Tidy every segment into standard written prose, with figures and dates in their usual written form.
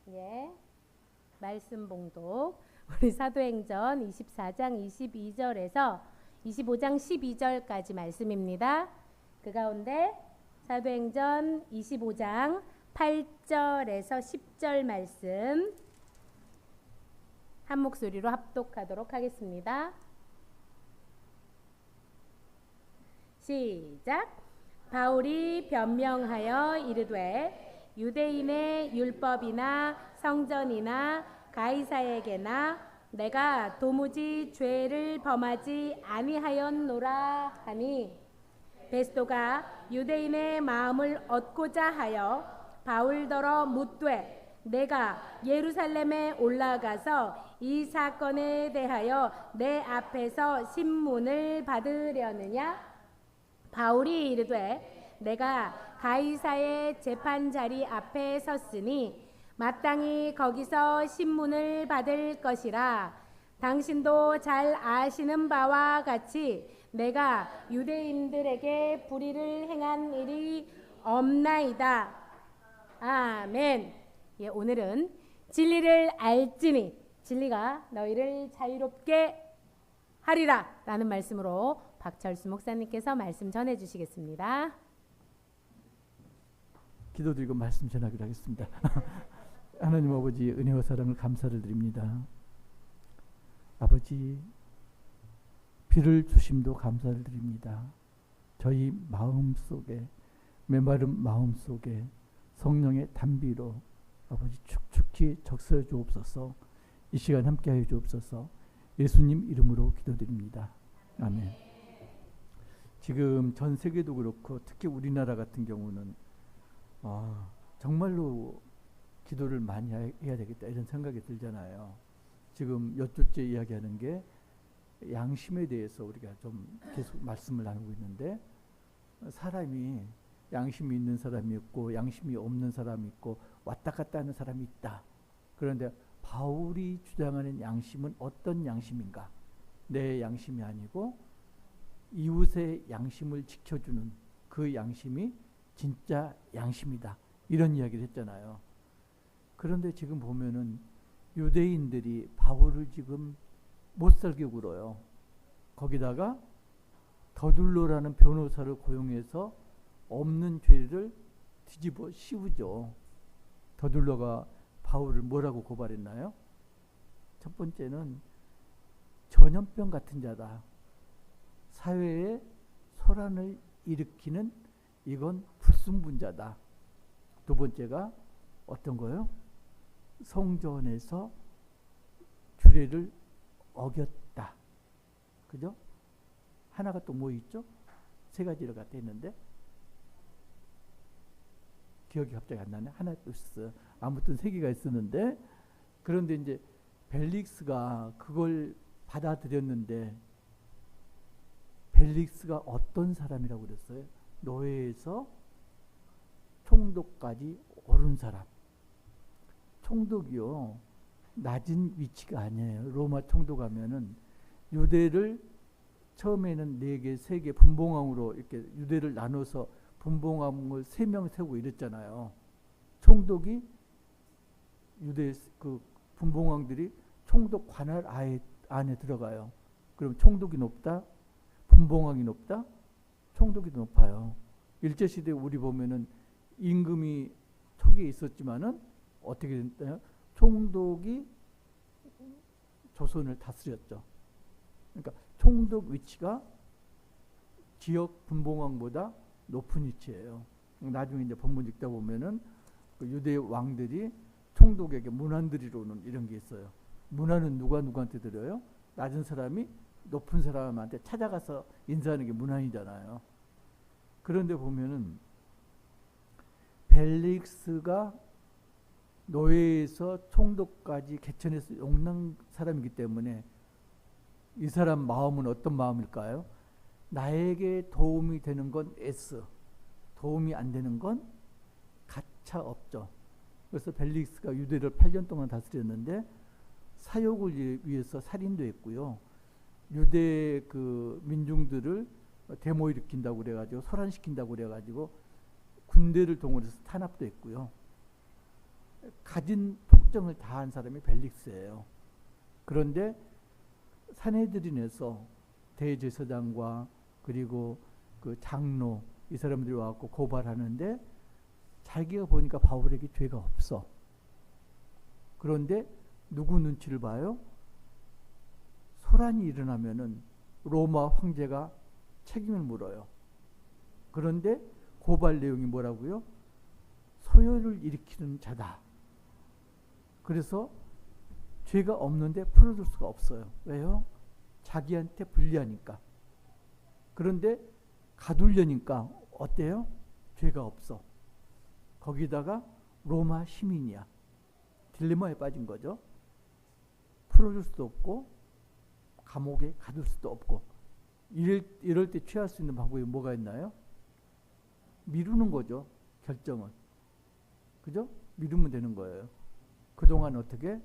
예, 말씀 봉독. 우리 사도행전 24장 22절에서 25장 12절까지 말씀입니다. 그 가운데 사도행전 25장 8절에서 10절 말씀 한 목소리로 합독하도록 하겠습니다. 시작. 바울이 변명하여 이르되 유대인의 율법이나 성전이나 가이사에게나 내가 도무지 죄를 범하지 아니하였노라 하니, 베스도가 유대인의 마음을 얻고자 하여 바울더러 묻되, 내가 예루살렘에 올라가서 이 사건에 대하여 내 앞에서 신문을 받으려느냐? 바울이 이르되, 내가 가이사의 재판 자리 앞에 섰으니 마땅히 거기서 신문을 받을 것이라. 당신도 잘 아시는 바와 같이 내가 유대인들에게 불의를 행한 일이 없나이다. 아멘. 예, 오늘은 진리를 알지니 진리가 너희를 자유롭게 하리라 라는 말씀으로 박철수 목사님께서 말씀 전해 주시겠습니다. 기도드리고 말씀 전하기로 하겠습니다. 하나님 아버지, 은혜와 사랑을 감사를 드립니다. 아버지, 비를 주심도 감사를 드립니다. 저희 마음속에, 메마른 마음속에 성령의 단비로 아버지 축축히 적셔 주옵소서. 이 시간 함께하여 주옵소서. 예수님 이름으로 기도드립니다. 아멘. 지금 전 세계도 그렇고 특히 우리나라 같은 경우는 정말로 기도를 많이 해야 되겠다 이런 생각이 들잖아요. 지금 몇 주째 이야기하는 게 양심에 대해서 우리가 좀 계속 말씀을 나누고 있는데, 사람이 양심이 있는 사람이 있고 양심이 없는 사람이 있고 왔다 갔다 하는 사람이 있다. 그런데 바울이 주장하는 양심은 어떤 양심인가? 내 양심이 아니고 이웃의 양심을 지켜주는 그 양심이 진짜 양심이다. 이런 이야기를 했잖아요. 그런데 지금 보면은 유대인들이 바울을 지금 못살게 굴어요. 거기다가 더둘로라는 변호사를 고용해서 없는 죄를 뒤집어 씌우죠. 더둘로가 바울을 뭐라고 고발했나요? 첫 번째는 전염병 같은 자다. 사회에 소란을 일으키는 이건 불순분자다. 두 번째가 어떤 거요? 성전에서 규례를 어겼다. 그죠? 하나가 또 뭐 있죠? 세 가지를 갖다 했는데 기억이 갑자기 안 나네. 하나 또 있어. 아무튼 세 개가 있었는데, 그런데 이제 벨릭스가 그걸 받아들였는데, 벨릭스가 어떤 사람이라고 그랬어요? 노예에서 총독까지 오른 사람. 총독이요, 낮은 위치가 아니에요. 로마 총독 하면은 유대를 처음에는 4개, 3개 분봉왕으로 이렇게 유대를 나눠서 분봉왕을 3명 세우고 이랬잖아요. 총독이 유대 그 분봉왕들이 총독 관할 안에 들어가요. 그럼 총독이 높다? 분봉왕이 높다? 총독이 높아요. 일제시대 우리 보면은 임금이 초기에 있었지만은 어떻게 됐나요? 총독이 조선을 다스렸죠. 그러니까 총독 위치가 지역 분봉왕보다 높은 위치예요. 나중에 이제 본문 읽다 보면은 그 유대 왕들이 총독에게 문안 드리러오는 이런 게 있어요. 문안은 누구한테 드려요? 낮은 사람이 높은 사람한테 찾아가서 인사하는 게 문안이잖아요. 그런데 보면은 벨릭스가 노예에서 총독까지 개천에서 용난 사람이기 때문에 이 사람 마음은 어떤 마음일까요? 나에게 도움이 되는 건 S, 도움이 안 되는 건 가차 없죠. 그래서 벨릭스가 유대를 8년 동안 다스렸는데 사욕을 위해서 살인도 했고요. 유대 그 민중들을 데모 일으킨다고 그래가지고 소란시킨다고 그래가지고 군대를 동원해서 탄압도 했고요. 가진 폭정을 다한 사람이 벨릭스예요. 그런데 산헤드린에서 대제사장과 그리고 그 장로 이 사람들이 와갖고 고발하는데 자기가 보니까 바울에게 죄가 없어. 그런데 누구 눈치를 봐요? 소란이 일어나면은 로마 황제가 책임을 물어요. 그런데 고발 내용이 뭐라고요? 소요를 일으키는 자다. 그래서 죄가 없는데 풀어줄 수가 없어요. 왜요? 자기한테 불리하니까. 그런데 가두려니까 어때요? 죄가 없어. 거기다가 로마 시민이야. 딜레마에 빠진 거죠. 풀어줄 수도 없고 감옥에 가둘 수도 없고. 이럴 때 취할 수 있는 방법이 뭐가 있나요? 미루는 거죠. 결정을. 그죠? 미루면 되는 거예요. 그동안 어떻게?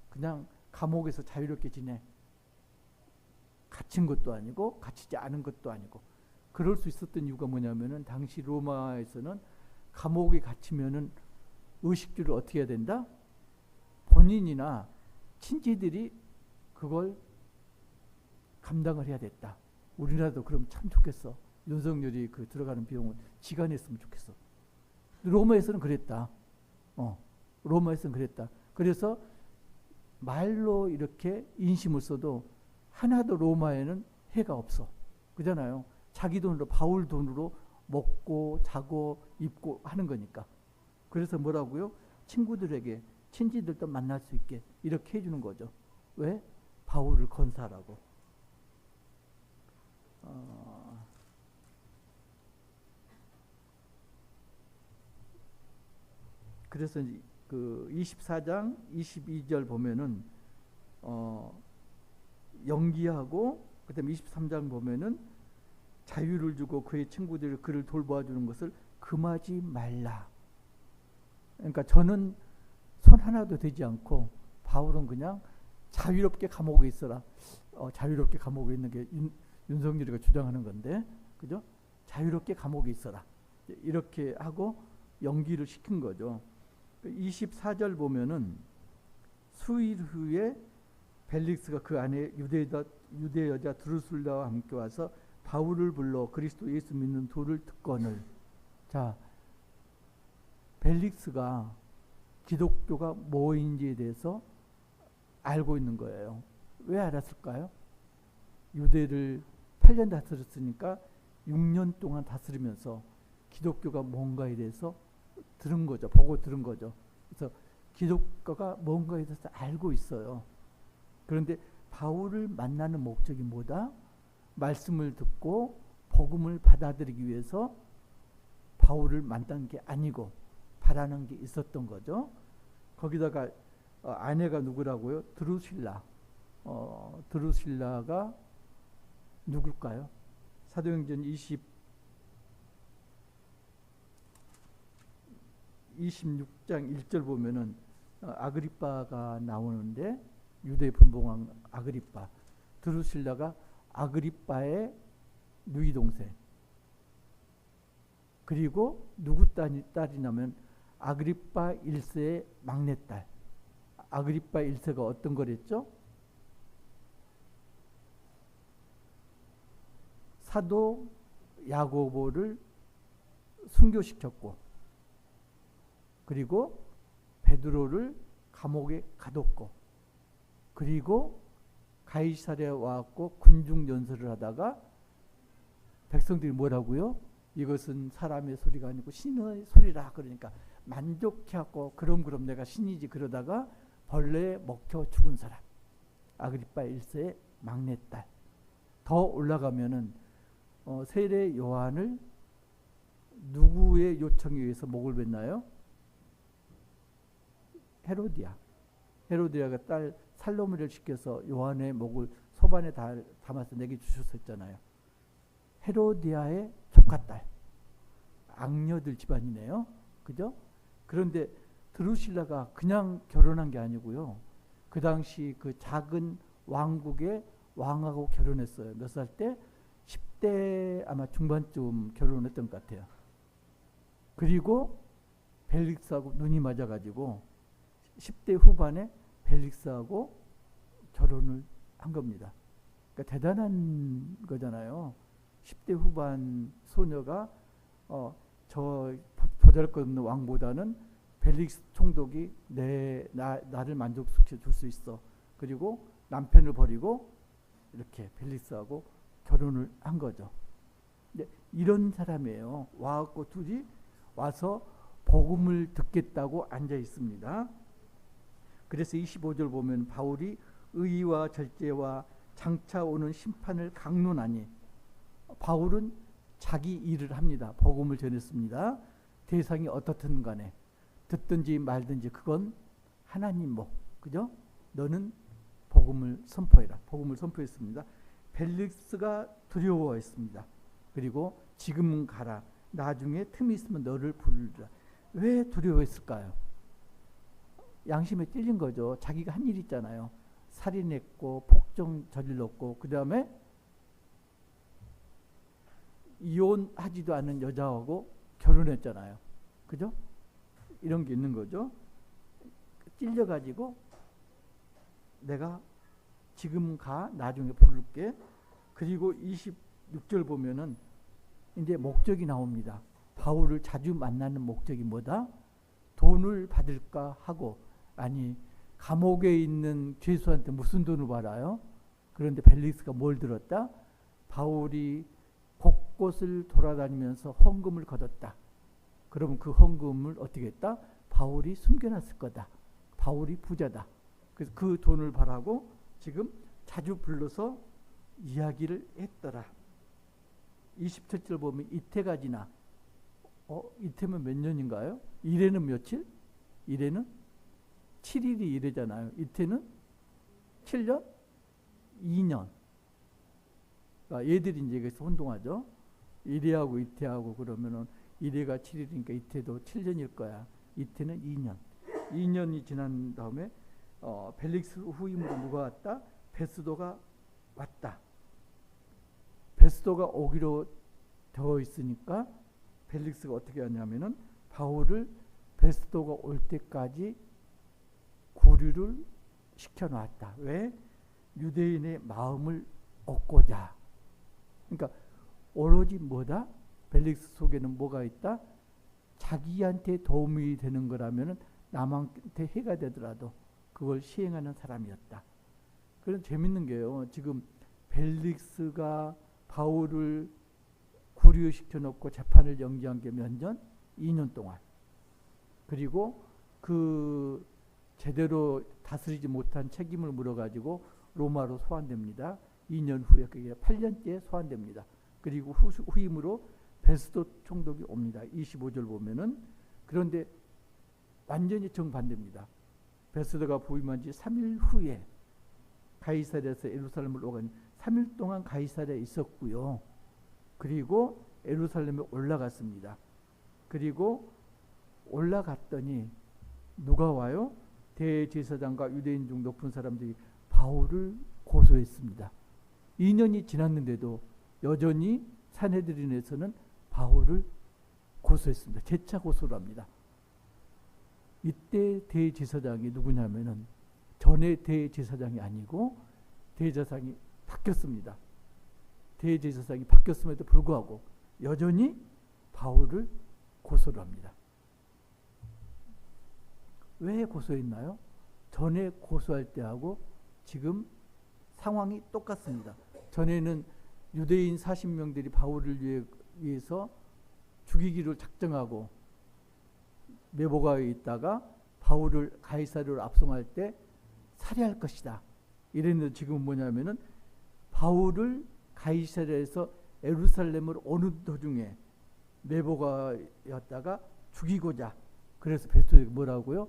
그냥 감옥에서 자유롭게 지내. 갇힌 것도 아니고 갇히지 않은 것도 아니고. 그럴 수 있었던 이유가 뭐냐면은 당시 로마에서는 감옥에 갇히면은 의식주를 어떻게 해야 된다? 본인이나 친지들이 그걸 감당을 해야 됐다. 우리나라도 그럼 참 좋겠어. 윤석열이 그 들어가는 비용을 지가 냈으면 좋겠어. 로마에서는 그랬다. 로마에서는 그랬다. 그래서 말로 이렇게 인심을 써도 하나도 로마에는 해가 없어. 그잖아요. 자기 돈으로, 바울 돈으로 먹고 자고 입고 하는 거니까. 그래서 뭐라고요? 친구들에게, 친지들도 만날 수 있게 이렇게 해주는 거죠. 왜? 바울을 건사하라고. 그래서 그 24장 22절 보면은 연기하고 그다음에 23장 보면은 자유를 주고 그의 친구들이 그를 돌보아주는 것을 금하지 말라. 그러니까 저는 손 하나도 되지 않고 바울은 그냥 자유롭게 감옥에 있어라. 자유롭게 감옥에 있는 게 윤석열이가 주장하는 건데, 그죠? 자유롭게 감옥에 있어라. 이렇게 하고 연기를 시킨 거죠. 24절 보면은 수일 후에 벨릭스가 그 안에 유대 여자 드루슬라와 함께 와서 바울을 불러 그리스도 예수 믿는 도를 듣거늘. 자, 벨릭스가 기독교가 뭐인지에 대해서 알고 있는 거예요. 왜 알았을까요? 유대를 8년 다스렸으니까 6년 동안 다스리면서 기독교가 뭔가에 대해서 들은 거죠. 보고 들은 거죠. 그래서 기독교가 뭔가에 대해서 알고 있어요. 그런데 바울을 만나는 목적이 뭐다? 말씀을 듣고 복음을 받아들이기 위해서 바울을 만난 게 아니고 바라는 게 있었던 거죠. 거기다가 아내가 누구라고요? 드루실라. 드루실라가 누굴까요? 사도행전 26장 1절 보면은 아그리빠가 나오는데 유대 분봉왕 아그리빠. 드루실라가 아그리빠의 누이 동생. 그리고 누구 딸이냐면 아그리빠 1세의 막내딸. 아그리빠 1세가 어떤 거랬죠? 사도 야고보를 순교시켰고, 그리고 베드로를 감옥에 가뒀고, 그리고 가이사랴에 와갖고 군중 연설을 하다가 백성들이 뭐라고요? 이것은 사람의 소리가 아니고 신의 소리라. 그러니까 만족해갖고 그럼 내가 신이지 그러다가 벌레에 먹혀 죽은 사람. 아그리빠 1세의 막내딸. 더 올라가면은 세례 요한을 누구의 요청에 의해서 목을 뱉나요? 헤로디아. 헤로디아가 딸 살로메를 시켜서 요한의 목을 소반에 담아서 내게 주셨었잖아요. 헤로디아의 조카딸. 악녀들 집안이네요. 그죠? 그런데 드루실라가 그냥 결혼한 게 아니고요. 그 당시 그 작은 왕국의 왕하고 결혼했어요. 몇 살 때? 10대 아마 중반쯤 결혼했던 것 같아요. 그리고 벨릭스하고 눈이 맞아가지고 10대 후반에 벨릭스하고 결혼을 한 겁니다. 그러니까 대단한 거잖아요. 10대 후반 소녀가 저 보잘것없는 왕보다는 벨릭스 총독이 나를 만족시켜 줄 수 있어. 그리고 남편을 버리고 이렇게 벨릭스하고 결혼을 한 거죠. 근데 이런 사람이에요. 와갖고 둘이 와서 복음을 듣겠다고 앉아 있습니다. 그래서 25절 보면 바울이 의와 절제와 장차 오는 심판을 강론하니, 바울은 자기 일을 합니다. 복음을 전했습니다. 대상이 어떻든 간에 듣든지 말든지 그건 하나님 목, 그죠? 너는 복음을 선포해라. 복음을 선포했습니다. 벨릭스가 두려워했습니다. 그리고 지금은 가라. 나중에 틈이 있으면 너를 부르리라. 왜 두려워했을까요? 양심에 찔린 거죠. 자기가 한 일 있잖아요. 살인했고 폭정 저질렀고 그 다음에 이혼하지도 않은 여자하고 결혼했잖아요. 그죠? 이런 게 있는 거죠. 찔려가지고 내가 지금 가, 나중에 부를게. 그리고 26절 보면은 이제 목적이 나옵니다. 바울을 자주 만나는 목적이 뭐다? 돈을 받을까 하고, 아니 감옥에 있는 죄수한테 무슨 돈을 받아요? 그런데 벨릭스가 뭘 들었다? 바울이 곳곳을 돌아다니면서 헌금을 거뒀다. 그러면 그 헌금을 어떻게 했다? 바울이 숨겨놨을 거다. 바울이 부자다. 그래서 그 돈을 바라고 지금 자주 불러서 이야기를 했더라. 27절 보면 이태가 지나. 이태면 몇 년인가요? 이래는 며칠? 이래는 7일이 이래잖아요. 이태는 7년? 2년. 그러니까 얘들이 이제 여기서 혼동하죠. 이래하고 이태하고 그러면은 이래가 7일이니까 이태도 7년일 거야. 이태는 2년. 2년이 지난 다음에 벨릭스 후임으로 누가 왔다? 베스도가 왔다. 베스도가 오기로 되어 있으니까 벨릭스가 어떻게 하냐면은 바울을 베스도가 올 때까지 구류를 시켜놨다. 왜? 유대인의 마음을 얻고자. 그러니까 오로지 뭐다? 벨릭스 속에는 뭐가 있다? 자기한테 도움이 되는 거라면은 남한테 해가 되더라도 그걸 시행하는 사람이었다. 그런 재밌는 게요. 지금 벨릭스가 바울을 구류시켜 놓고 재판을 연기한 게 몇 년? 2년 동안. 그리고 그 제대로 다스리지 못한 책임을 물어가지고 로마로 소환됩니다. 2년 후에 그게 8년째 소환됩니다. 그리고 후임으로 베스도 총독이 옵니다. 25절 보면은. 그런데 완전히 정반대입니다. 베스도가 부임한 지 3일 후에 가이사랴에서 예루살렘을 오가니 3일 동안 가이사랴에 있었고요. 그리고 예루살렘에 올라갔습니다. 그리고 올라갔더니 누가 와요? 대제사장과 유대인 중 높은 사람들이 바울을 고소했습니다. 2년이 지났는데도 여전히 산헤드린에서는 바울을 고소했습니다. 재차 고소를 합니다. 이때 대제사장이 누구냐면은 전에 대제사장이 아니고 대제사장이 바뀌었습니다. 대제사장이 바뀌었음에도 불구하고 여전히 바울을 고소를 합니다. 왜 고소했나요? 전에 고소할 때하고 지금 상황이 똑같습니다. 전에는 유대인 40명들이 바울을 위해서 죽이기를 작정하고 메보가에 있다가 바울을 가이사랴로 압송할 때 살해할 것이다. 이랬는데 지금은 뭐냐면은 바울을 가이사랴에서 예루살렘으로 오는 도중에 메보가였다가 죽이고자, 그래서 베스도가 뭐라고요?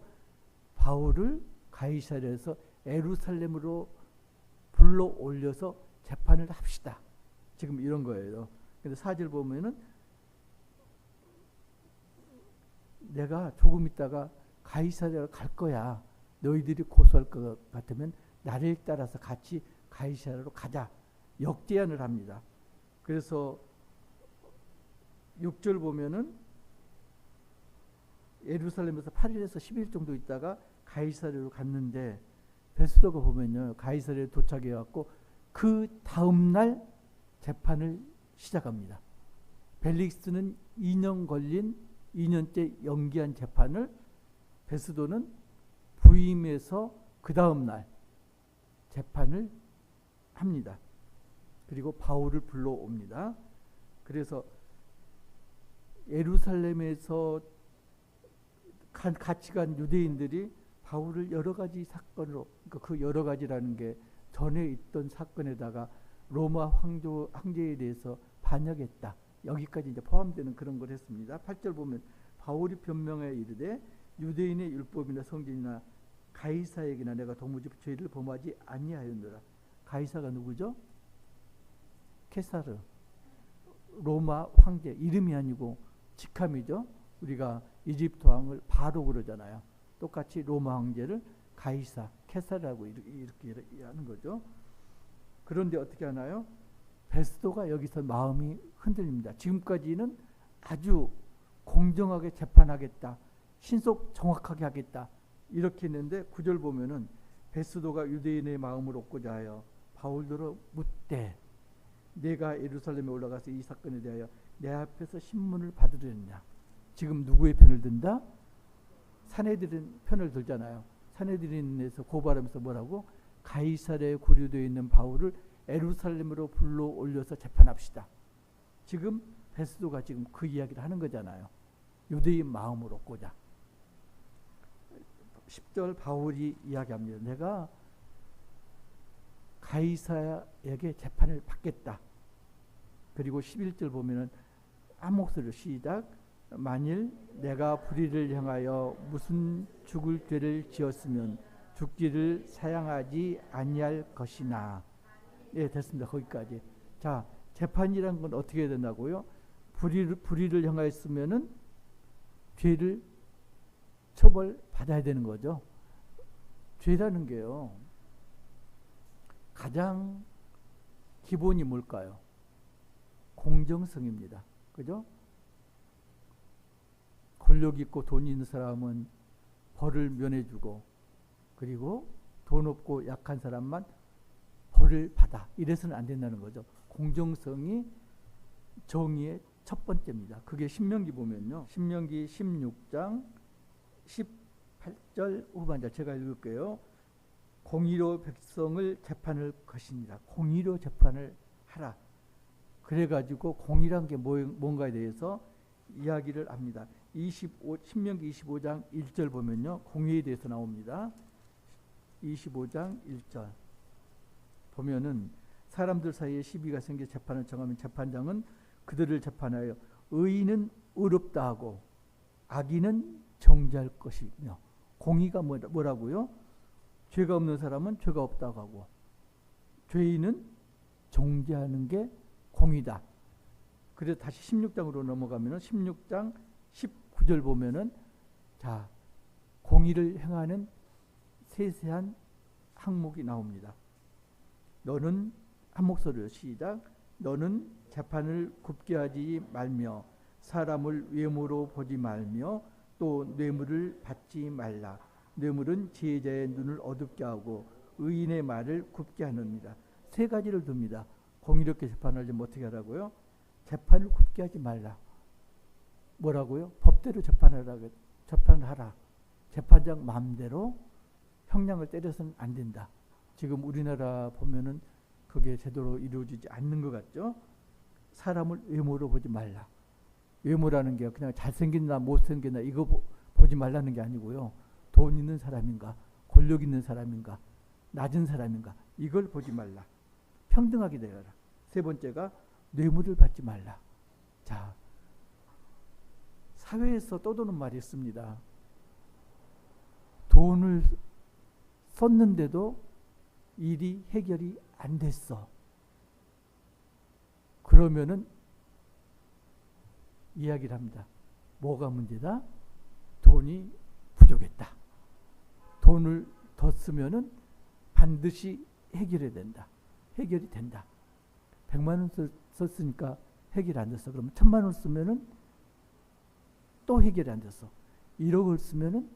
바울을 가이사랴에서 예루살렘으로 불러 올려서 재판을 합시다. 지금 이런 거예요. 근데 4절 보면은 내가 조금 있다가 가이사랴로 갈 거야. 너희들이 고소할 것 같으면 나를 따라서 같이 가이사랴로 가자. 역제안을 합니다. 그래서 6절 보면은 예루살렘에서 8일에서 10일 정도 있다가 가이사랴로 갔는데 베스도가 보면요, 가이사랴에 도착해 갖고 그 다음 날 재판을 시작합니다. 벨릭스는 2년 걸린 2년째 연기한 재판을 베스도는 부임해서 그 다음 날 재판을 합니다. 그리고 바울을 불러옵니다. 그래서 예루살렘에서 같이 간 유대인들이 바울을 여러 가지 사건으로, 그러니까 그 여러 가지라는 게 전에 있던 사건에다가 로마 황제에 대해서 반역했다. 여기까지 이제 포함되는 그런 걸 했습니다. 8절 보면 바울이 변명하여 이르되 유대인의 율법이나 성전이나 가이사에게나 내가 도무지 죄를 범하지 아니하였노라. 가이사가 누구죠? 케사르, 로마 황제, 이름이 아니고 직함이죠. 우리가 이집트 왕을 바로 그러잖아요. 똑같이 로마 황제를 가이사, 케사르라고 이렇게 하는 거죠. 그런데 어떻게 하나요? 베스도가 여기서 마음이 흔들립니다. 지금까지는 아주 공정하게 재판하겠다, 신속 정확하게 하겠다 이렇게 했는데 9절 보면은 베스도가 유대인의 마음을 얻고자 하여 바울더러 묻되 내가 예루살렘에 올라가서 이 사건에 대하여 내 앞에서 신문을 받으려느냐. 지금 누구의 편을 든다? 사내들인 편을 들잖아요. 사내들인에서 고발하면서 뭐라고? 가이사랴에 구류되어 있는 바울을 예루살렘으로 불러 올려서 재판합시다. 지금 베스도가 지금 그 이야기를 하는 거잖아요. 유대인 마음을 얻고자. 10절 바울이 이야기합니다. 내가 가이사에게 재판을 받겠다. 그리고 11절 보면은 한 목소리로 시작. 만일 내가 불의를 향하여 무슨 죽을 죄를 지었으면 죽기를 사양하지 아니할 것이나. 예, 됐습니다. 거기까지. 자, 재판이란 건 어떻게 해야 된다고요? 불의를 향하였으면은 죄를 처벌받아야 되는 거죠. 죄라는 게요, 가장 기본이 뭘까요? 공정성입니다. 그죠? 권력 있고 돈 있는 사람은 벌을 면해주고, 그리고 돈 없고 약한 사람만 벌을 받아. 이래서는 안 된다는 거죠. 공정성이 정의의 첫 번째입니다. 그게 신명기 보면요, 신명기 16장 18절 후반절 제가 읽을게요. 공의로 백성을 재판할 것이니라. 공의로 재판을 하라. 그래가지고 공의란 게 뭔가에 대해서 이야기를 합니다. 신명기 25장 1절 보면요, 공의에 대해서 나옵니다. 25장 1절 보면은 사람들 사이에 시비가 생겨 재판을 정하면 재판장은 그들을 재판하여 의인은 의롭다 하고 악인은 정죄할 것이며. 공의가 뭐라고요? 죄가 없는 사람은 죄가 없다고 하고 죄인은 정죄하는 게 공의다. 그래서 다시 16장으로 넘어가면은 16장 19절 보면은 자, 공의를 행하는 세세한 항목이 나옵니다. 너는, 한 목소리로 시작. 너는 재판을 굽게 하지 말며 사람을 외모로 보지 말며 또 뇌물을 받지 말라. 뇌물은 지혜자의 눈을 어둡게 하고 의인의 말을 굽게 하느니라. 세 가지를 둡니다. 공의롭게 재판하려면 어떻게 하라고요? 재판을 굽게 하지 말라. 뭐라고요? 법대로 재판하라. 재판장 마음대로 형량을 때려서는 안 된다. 지금 우리나라 보면은 그게 제대로 이루어지지 않는 것 같죠? 사람을 외모로 보지 말라. 외모라는 게 그냥 잘생긴다 못생긴다 이거 보지 말라는 게 아니고요. 돈 있는 사람인가, 권력 있는 사람인가, 낮은 사람인가, 이걸 보지 말라. 평등하게 되어라. 세 번째가 뇌물을 받지 말라. 자, 사회에서 떠도는 말이 있습니다. 돈을 썼는데도 일이 해결이 안 됐어. 그러면은 이야기를 합니다. 뭐가 문제다? 돈이 부족했다. 돈을 더 쓰면은 반드시 해결이 된다. 100만 원 썼으니까 해결이 안 됐어. 그러면 1000만 원 쓰면은 또 해결이 안 됐어. 1억을 쓰면은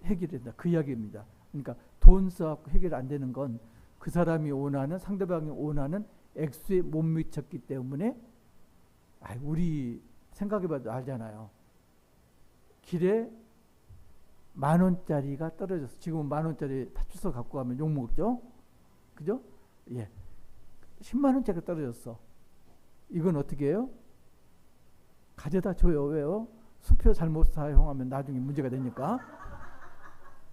해결된다. 그 이야기입니다. 그러니까 돈 써갖고 해결 안 되는 건 그 사람이 원하는, 상대방이 원하는 액수에 못 미쳤기 때문에, 우리 생각해봐도 알잖아요. 길에 10,000원짜리가 떨어졌어. 지금은 10,000원짜리 파출소 갖고 가면 욕먹죠? 그죠? 예. 100,000원짜리가 떨어졌어. 이건 어떻게 해요? 가져다 줘요. 왜요? 수표 잘못 사용하면 나중에 문제가 되니까.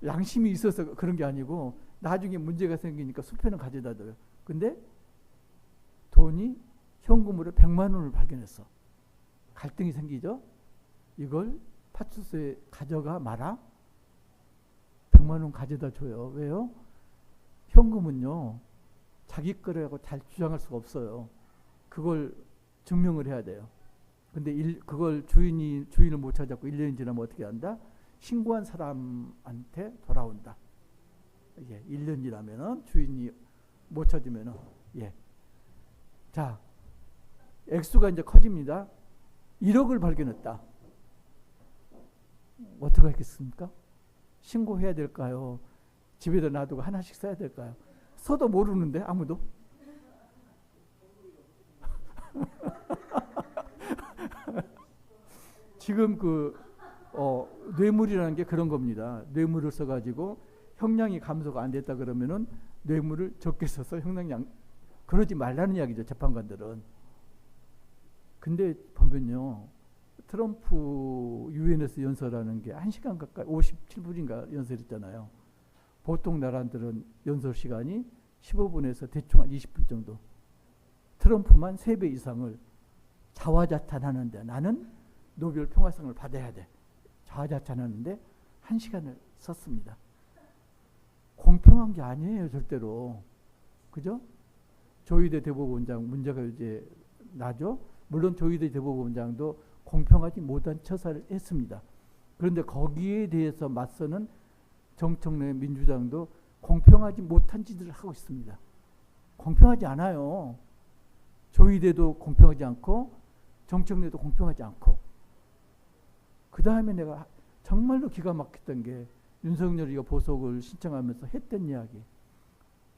양심이 있어서 그런 게 아니고 나중에 문제가 생기니까 수표는 가져다 줘요. 근데 돈이 현금으로 100만 원을 발견했어. 갈등이 생기죠? 이걸 파출소에 가져가 마라? 100만 원 가져다 줘요. 왜요? 현금은요, 자기 거라고 잘 주장할 수가 없어요. 그걸 증명을 해야 돼요. 근데 그걸 주인을 못 찾았고 1년이 지나면 어떻게 한다? 신고한 사람한테 돌아온다. 예, 1년이라면은 주인이 못 찾으면은, 예. 자, 액수가 이제 커집니다. 1억을 발견했다. 어떻게 하겠습니까? 신고해야 될까요? 집에다 놔두고 하나씩 써야 될까요? 써도 모르는데 아무도. 지금 뇌물이라는 게 그런 겁니다. 뇌물을 써가지고 형량이 감소가 안 됐다 그러면은 뇌물을 적게 써서 형량이 그러지 말라는 이야기죠. 재판관들은. 근데 보면요, 트럼프 유엔에서 연설하는 게 1시간 가까이 57분인가 연설했잖아요. 보통 나라들은 연설 시간이 15분에서 대충 한 20분 정도. 트럼프만 3배 이상을 자화자찬하는데, 나는 노벨 평화상을 받아야 돼. 자화자찬하는데 1시간을 썼습니다. 공평한 게 아니에요, 절대로. 그죠? 조희대 대법원장 문제가 이제 나죠. 물론 조희대 대법원장도 공평하지 못한 처사를 했습니다. 그런데 거기에 대해서 맞서는 정청래 민주당도 공평하지 못한 짓을 하고 있습니다. 공평하지 않아요. 조희대도 공평하지 않고 정청래도 공평하지 않고. 그 다음에 내가 정말로 기가 막혔던 게 윤석열이가 보석을 신청하면서 했던 이야기.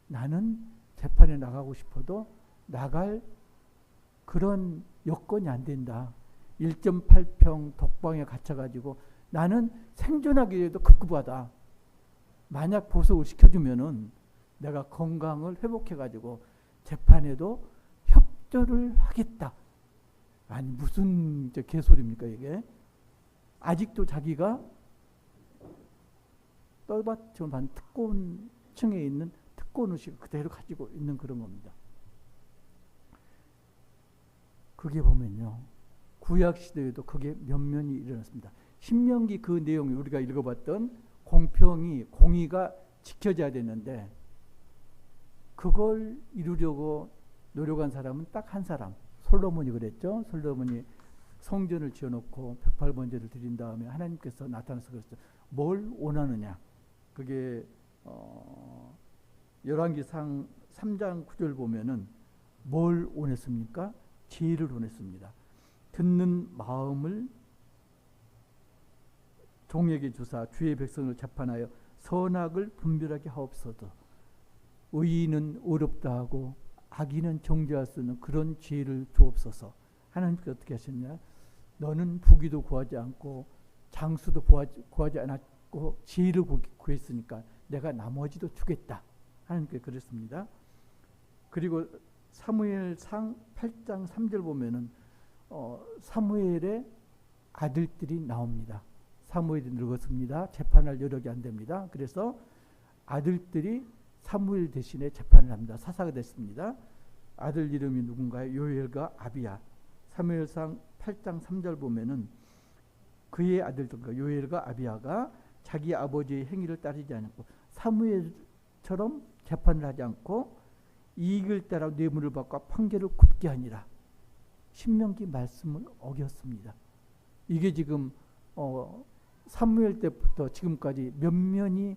나는 재판에 나가고 싶어도 나갈 그런 여건이 안 된다. 1.8평 독방에 갇혀가지고 나는 생존하기 위해도 급급하다. 만약 보석을 시켜주면은 내가 건강을 회복해가지고 재판에도 협조를 하겠다. 아니 무슨 개소리입니까 이게? 아직도 자기가 떨받침한 특권층에 있는 특권의식을 그대로 가지고 있는 그런 겁니다. 그게 보면요, 구약시대에도 그게 면면이 일어났습니다. 신명기 그 내용이 우리가 읽어봤던 공의가 지켜져야 되는데 그걸 이루려고 노력한 사람은 딱 한 사람, 솔로몬이 그랬죠. 솔로몬이 성전을 지어놓고 108번제를 드린 다음에 하나님께서 나타나서 그랬죠. 뭘 원하느냐. 그게 열왕기상 3장 9절 보면은 뭘 원했습니까? 지혜를 원했습니다. 듣는 마음을 종에게 주사 주의 백성을 재판하여 선악을 분별하게 하옵소서. 의인은 어렵다 하고 악인은 정죄할 수 있는 그런 지혜를 주옵소서. 하나님께서 어떻게 하셨냐? 너는 부귀도 구하지 않고 장수도 구하지 않았고 지혜를 구했으니까 내가 나머지도 주겠다. 하나님께 그랬습니다. 그리고 사무엘상 8장 3절 보면은 사무엘의 아들들이 나옵니다. 사무엘이 늙었습니다. 재판할 여력이 안 됩니다. 그래서 아들들이 사무엘 대신에 재판을 합니다. 사사가 됐습니다. 아들 이름이 누군가요? 요엘과 아비야. 사무엘상 8장 3절 보면은 그의 아들들과 요엘과 아비야가 자기 아버지의 행위를 따르지 않고 사무엘처럼 재판을 하지 않고 이익을 따라 뇌물을 받고 판결을 굽게 하니라. 신명기 말씀을 어겼습니다. 이게 지금 사무엘 때부터 지금까지 면면이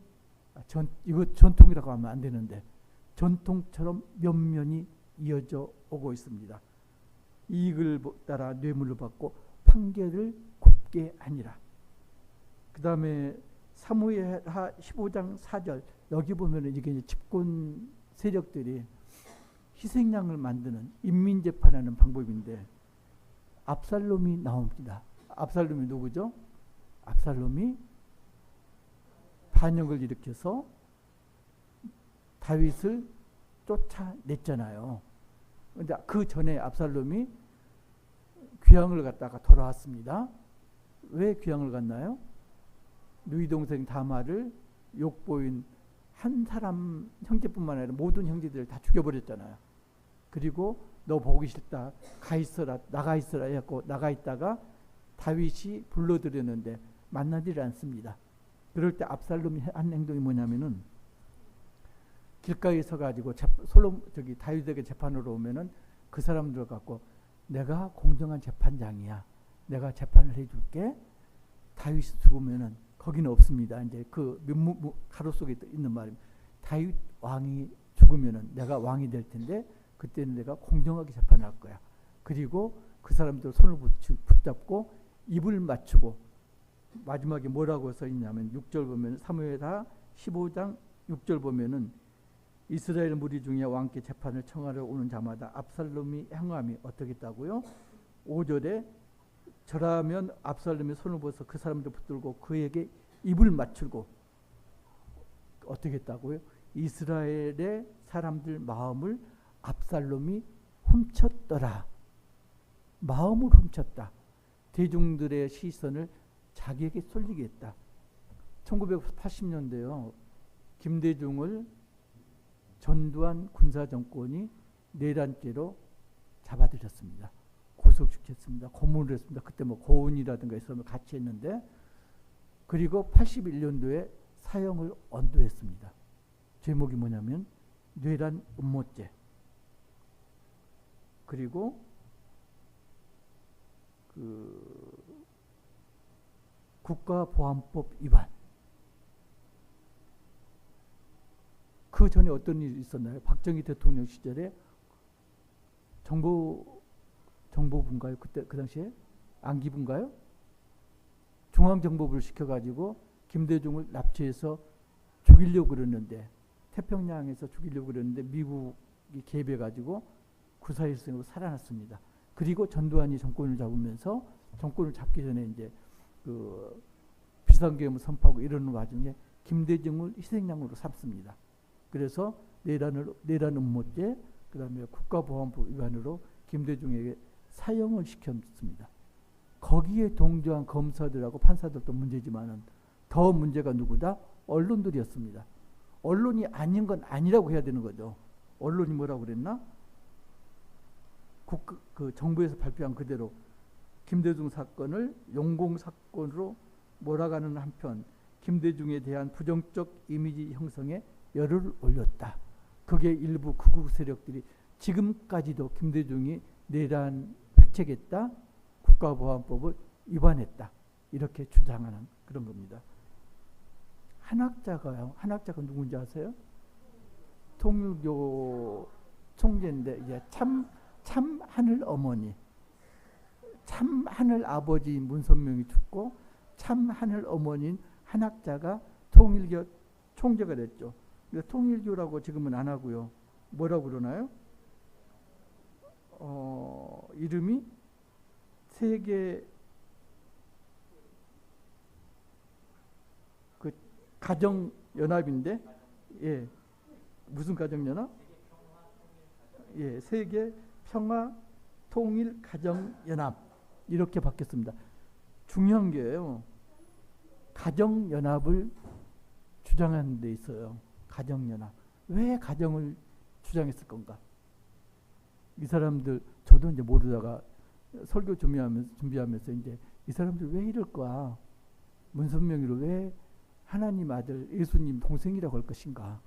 이거 전통이라고 하면 안 되는데 전통처럼 면면이 이어져 오고 있습니다. 이익을 따라 뇌물을 받고 판결을 굽게 하니라. 그 다음에 사무엘하 15장 4절 여기 보면은 이게 이제 집권 세력들이 희생양을 만드는 인민재판하는 방법인데 압살롬이 나옵니다. 압살롬이 누구죠? 압살롬이 반역을 일으켜서 다윗을 쫓아냈잖아요. 근데 그 전에 압살롬이 귀향을 갔다가 돌아왔습니다. 왜 귀향을 갔나요? 누이 동생 다말을 욕보인 한 사람 형제뿐만 아니라 모든 형제들을 다 죽여버렸잖아요. 그리고 너 보기 싫다, 가 있어라, 나가 있어라 해갖고 나가 있다가 다윗이 불러들였는데 만나질 않습니다. 그럴 때 압살롬이 한 행동이 뭐냐면은 길가에 서가지고 다윗에게 재판으로 오면은 그 사람들 갖고 내가 공정한 재판장이야, 내가 재판을 해줄게. 다윗이 죽으면은 거기는 없습니다. 이제 그 가로 속에 있는 말입니다. 다윗 왕이 죽으면은 내가 왕이 될 텐데 그때는 내가 공정하게 재판할 거야. 그리고 그 사람들 손을 붙잡고 입을 맞추고 마지막에 뭐라고 써 있냐면 6절 보면 사무엘하 15장 6절 보면은 이스라엘 무리 중에 왕께 재판을 청하러 오는 자마다 압살롬이 행함이 어떻게 했다고요? 5절에 저라면 압살롬이 손을 벗어 그 사람들 붙들고 그에게 입을 맞추고 어떻게 했다고요? 이스라엘의 사람들 마음을 압살롬이 훔쳤더라. 마음을 훔쳤다. 대중들의 시선을 자기에게 쏠리게 했다. 1980년대요. 김대중을 전두환 군사정권이 내란죄로 잡아들였습니다. 구속시켰습니다. 고문을 했습니다. 그때 뭐 고은이라든가 있으면 같이 했는데 그리고 81년도에 사형을 언도했습니다. 제목이 뭐냐면 뇌란 음모죄. 그리고 국가보안법 위반. 그 전에 어떤 일이 있었나요? 박정희 대통령 시절에 정보부인가요? 그때 그 당시에 안기부인가요? 중앙정보부를 시켜가지고 김대중을 납치해서 죽이려고 그랬는데 태평양에서 죽이려고 그랬는데 미국이 개입해가지고 구사일생으로 살아났습니다. 그리고 전두환이 정권을 잡으면서 정권을 잡기 전에 이제 그 비상계엄을 선포하고 이러는 와중에 김대중을 희생양으로 삼습니다. 그래서 내란 음모죄, 그다음에 국가보안법 위반으로 김대중에게 사형을 시켰습니다. 거기에 동조한 검사들하고 판사들도 문제지만은 더 문제가 누구다? 언론들이었습니다. 언론이 아닌 건 아니라고 해야 되는 거죠. 언론이 뭐라고 그랬나? 그 정부에서 발표한 그대로 김대중 사건을 용공 사건으로 몰아가는 한편 김대중에 대한 부정적 이미지 형성에 열을 올렸다. 그게 일부 극우 세력들이 지금까지도 김대중이 내란 획책했다, 국가보안법을 위반했다 이렇게 주장하는 그런 겁니다. 한학자가요. 한학자가 누군지 아세요? 통일교 총재인데 이제 참 하늘 어머니, 참 하늘 아버지 문선명이 죽고 참 하늘 어머니인 한학자가 통일교 총재가 됐죠. 통일교라고 지금은 안 하고요. 뭐라고 그러나요? 이름이 세계 그 가정연합인데, 예, 무슨 가정연합? 예, 세계 평화 통일 가정연합 이렇게 바뀌었습니다. 중요한 게요. 가정연합을 주장하는 데 있어요. 가정연합. 왜 가정을 주장했을 건가? 이 사람들 저도 이제 모르다가 설교 준비하면서 이제 이 사람들 왜 이럴까? 문선명이를 왜 하나님 아들 예수님 동생이라고 할 것인가?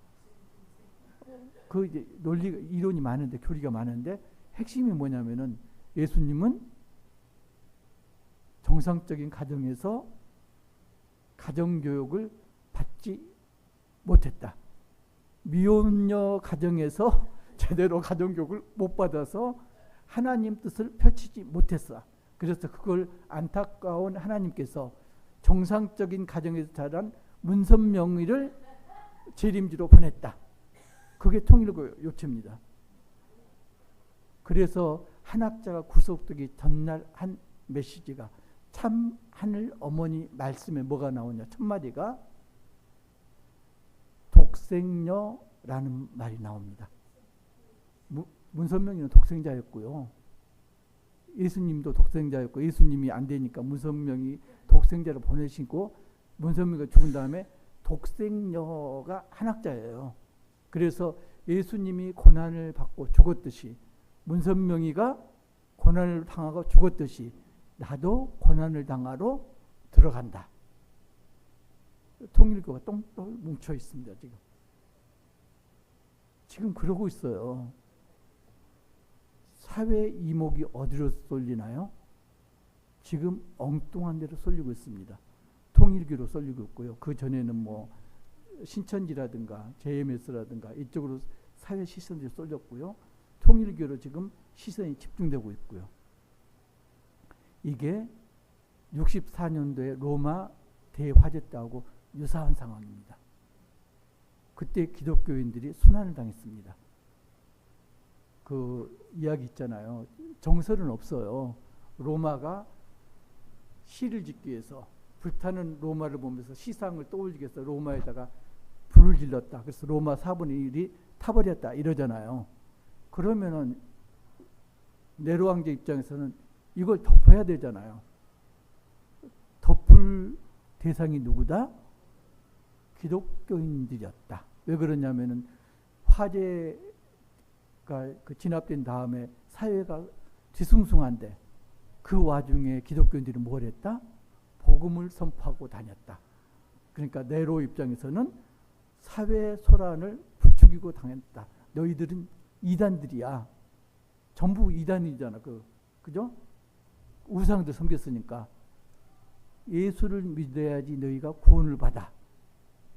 그 이제 논리가 이론이 많은데 교리가 많은데 핵심이 뭐냐면은 예수님은 정상적인 가정에서 가정교육을 받지 못했다. 미혼녀 가정에서 제대로 가정교육을 못 받아서 하나님 뜻을 펼치지 못했어. 그래서 그걸 안타까운 하나님께서 정상적인 가정에서 자란 문선명이를 재림지로 보냈다. 그게 통일교 요체입니다. 그래서 한학자가 구속되기 전날 한 메시지가 참 하늘 어머니 말씀에 뭐가 나오냐. 첫 마디가 독생녀라는 말이 나옵니다. 문선명이는 독생자였고요. 예수님도 독생자였고, 예수님이 안 되니까 문선명이 독생자를 보내시고, 문선명이 죽은 다음에 독생녀가 한학자예요. 그래서 예수님이 고난을 받고 죽었듯이, 문선명이가 고난을 당하고 죽었듯이 나도 고난을 당하러 들어간다. 통일교가 똥똥 뭉쳐 있습니다. 지금 그러고 있어요. 사회 이목이 어디로 쏠리나요? 지금 엉뚱한 데로 쏠리고 있습니다. 통일교로 쏠리고 있고요. 그 전에는 뭐 신천지라든가 JMS라든가 이쪽으로 사회 시선들이 쏠렸고요. 통일교로 지금 시선이 집중되고 있고요. 이게 64년도에 로마 대화재 때하고 유사한 상황입니다. 그때 기독교인들이 순환을 당했습니다. 그 이야기 있잖아요. 정설은 없어요. 로마가 시를 짓기 위해서 불타는 로마를 보면서 시상을 떠올리기 위해서 로마에다가 불을 질렀다. 그래서 로마 4분의 1이 타버렸다 이러잖아요. 그러면은 네로 왕제 입장에서는 이걸 덮어야 되잖아요. 덮을 대상이 누구다? 기독교인들이었다. 왜 그러냐면은 화재가 그 진압된 다음에 사회가 뒤숭숭한데 그 와중에 기독교인들이 뭘 했다? 복음을 선포하고 다녔다. 그러니까 네로 입장에서는 사회 소란을 부추기고 당했다. 너희들은 이단들이야. 전부 이단이잖아. 그죠? 우상도 섬겼으니까. 예수를 믿어야지 너희가 구원을 받아.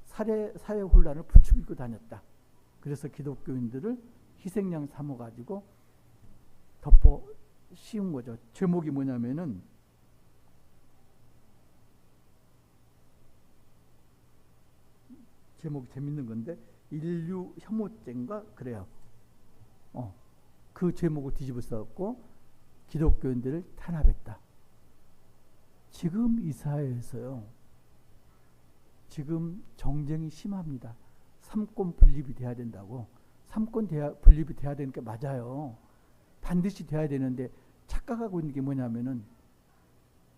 사회 혼란을 부추기고 다녔다. 그래서 기독교인들을 희생양 삼아가지고 덮어 씌운 거죠. 제목이 뭐냐면은 제목이 재밌는 건데 인류 혐오죄인가 그래요. 그 제목을 뒤집어 썼고 기독교인들을 탄압했다. 지금 이 사회에서요. 지금 정쟁이 심합니다. 삼권 분립이 돼야 된다고. 삼권 분립이 돼야 되는 게 맞아요. 반드시 돼야 되는데 착각하고 있는 게 뭐냐면은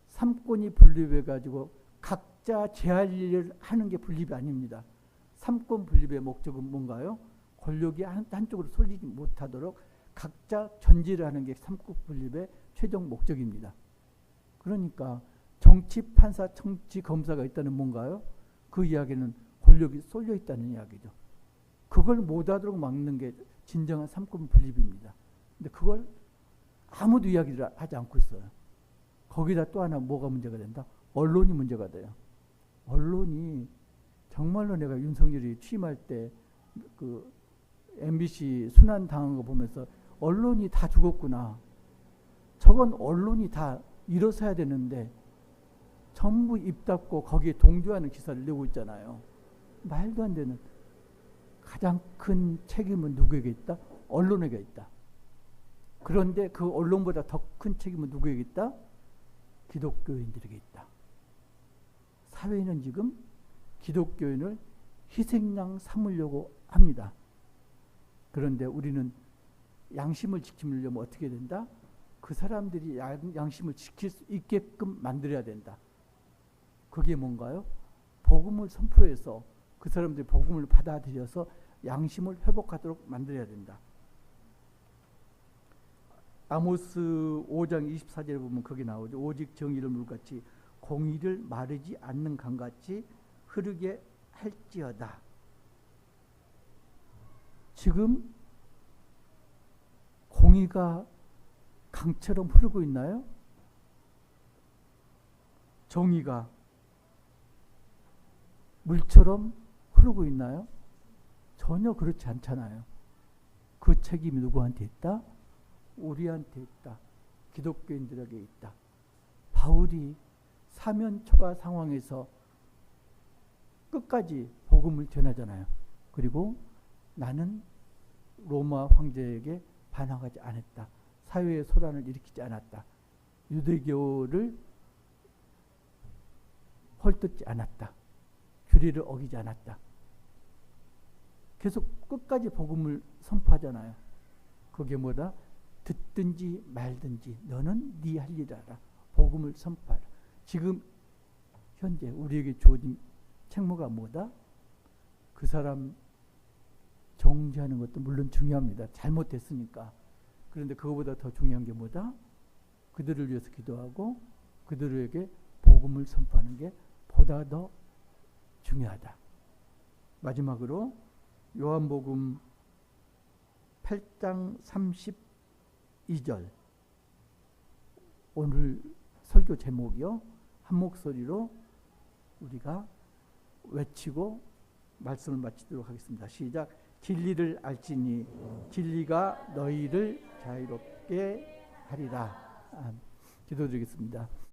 삼권이 분립해가지고 각자 제 할 일을 하는 게 분립이 아닙니다. 삼권 분립의 목적은 뭔가요? 권력이 한쪽으로 쏠리지 못하도록 각자 전제를 하는 게 삼권 분립의 최종 목적입니다. 그러니까 정치 판사, 정치 검사가 있다는 뭔가요? 그 이야기는 권력이 쏠려 있다는 이야기죠. 그걸 못하도록 막는 게 진정한 삼권 분립입니다. 근데 그걸 아무도 이야기를 하지 않고 있어요. 거기다 또 하나 뭐가 문제가 된다? 언론이 문제가 돼요. 언론이 정말로 내가 윤석열이 취임할 때 그 MBC 순환 당한 거 보면서 언론이 다 죽었구나. 저건 언론이 다 일어서야 되는데 전부 입 닫고 거기에 동조하는 기사를 내고 있잖아요. 말도 안 되는. 가장 큰 책임은 누구에게 있다? 언론에게 있다. 그런데 그 언론보다 더 큰 책임은 누구에게 있다? 기독교인들에게 있다. 사회는 지금 기독교인을 희생양 삼으려고 합니다. 그런데 우리는 양심을 지키려면 어떻게 된다? 그 사람들이 양심을 지킬 수 있게끔 만들어야 된다. 그게 뭔가요? 복음을 선포해서 그 사람들이 복음을 받아들여서 양심을 회복하도록 만들어야 된다. 아모스 5장 24절에 보면 거기 나오죠. 오직 정의를 물같이 공의를 마르지 않는 강같이 흐르게 할지어다. 지금 공의가 강처럼 흐르고 있나요? 정의가 물처럼 흐르고 있나요? 전혀 그렇지 않잖아요. 그 책임이 누구한테 있다? 우리한테 있다. 기독교인들에게 있다. 바울이 사면 초과 상황에서 끝까지 복음을 전하잖아요. 그리고 나는 로마 황제에게 반항하지 않았다. 사회의 소란을 일으키지 않았다. 유대교를 헐뜯지 않았다. 규례를 어기지 않았다. 계속 끝까지 복음을 선포하잖아요. 그게 뭐다? 듣든지 말든지 너는 네 할 일을 하라. 복음을 선포하라. 지금 현재 우리에게 주어진 책무가 뭐다? 그 사람 정죄하는 것도 물론 중요합니다. 잘못했으니까. 그런데 그거보다 더 중요한 게 뭐다? 그들을 위해서 기도하고 그들에게 복음을 선포하는 게 보다 더 중요하다. 마지막으로 요한복음 8장 32절 오늘 설교 제목이요. 한 목소리로 우리가 외치고 말씀을 마치도록 하겠습니다. 시작. 진리를 알지니 진리가 너희를 자유롭게 하리라. 기도드리겠습니다.